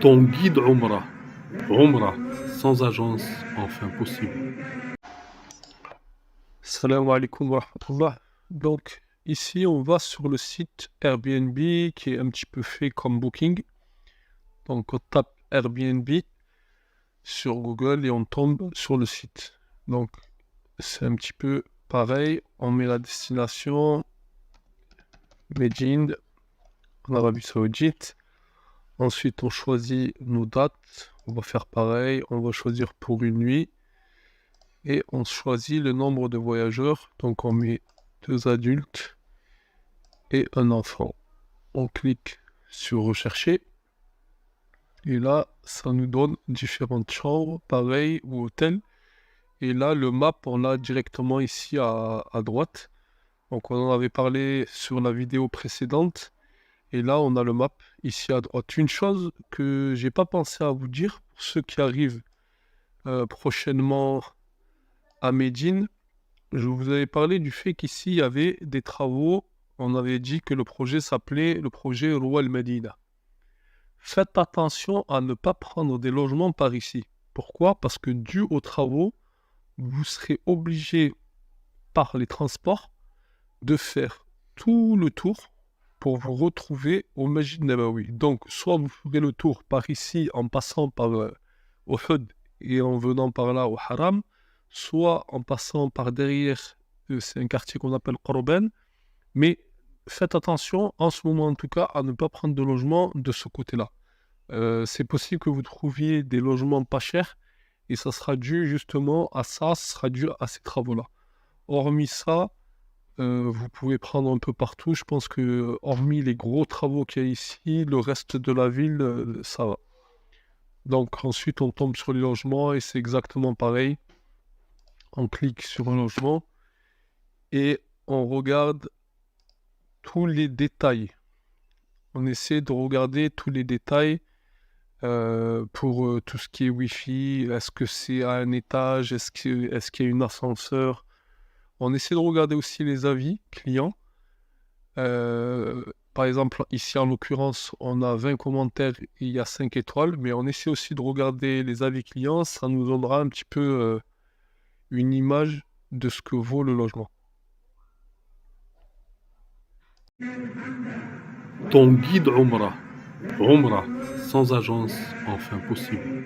Ton guide Umrah. Umrah, sans agence, enfin possible. Salam alaikum wa rahmatullah. Donc, ici, on va sur le site Airbnb qui est un petit peu fait comme Booking. Donc, on tape Airbnb sur Google et on tombe sur le site. Donc, c'est un petit peu pareil. On met la destination Médine, en Arabie Saoudite. Ensuite, on choisit nos dates. On va faire pareil. On va choisir pour une nuit. Et on choisit le nombre de voyageurs. Donc, on met 2 adultes et un enfant. On clique sur rechercher et là ça nous donne différentes chambres, pareil, ou hôtels. Et là le map on l'a directement ici à droite. Donc on en avait parlé sur la vidéo précédente et là on a le map ici à droite. Une chose que j'ai pas pensé à vous dire pour ceux qui arrivent prochainement à Médine, je vous avais parlé du fait qu'ici il y avait des travaux. On avait dit que le projet s'appelait le projet Roi El Medina. Faites attention à ne pas prendre des logements par ici. Pourquoi? Parce que dû aux travaux, vous serez obligé par les transports de faire tout le tour pour vous retrouver au Masjid Nabawi. Donc, soit vous ferez le tour par ici en passant par Uhud et en venant par là au Haram, soit en passant par derrière, c'est un quartier qu'on appelle Qurban, mais faites attention en ce moment en tout cas à ne pas prendre de logement de ce côté-là. C'est possible que vous trouviez des logements pas chers et ça sera dû justement à ça, ça sera dû à ces travaux-là. Hormis ça, vous pouvez prendre un peu partout. Je pense que hormis les gros travaux qu'il y a ici, le reste de la ville, ça va. Donc ensuite, on tombe sur les logements et c'est exactement pareil. On clique sur un logement et on regarde tous les détails. On essaie de regarder tous les détails. Pour tout ce qui est Wi-Fi, est-ce que c'est à un étage, est-ce qu'il y a un ascenseur? On essaie de regarder aussi les avis clients. Par exemple, ici en l'occurrence, on a 20 commentaires et il y a 5 étoiles, mais on essaie aussi de regarder les avis clients, ça nous donnera un petit peu une image de ce que vaut le logement. Ton guide Umrah. Umrah, sans agence, enfin possible.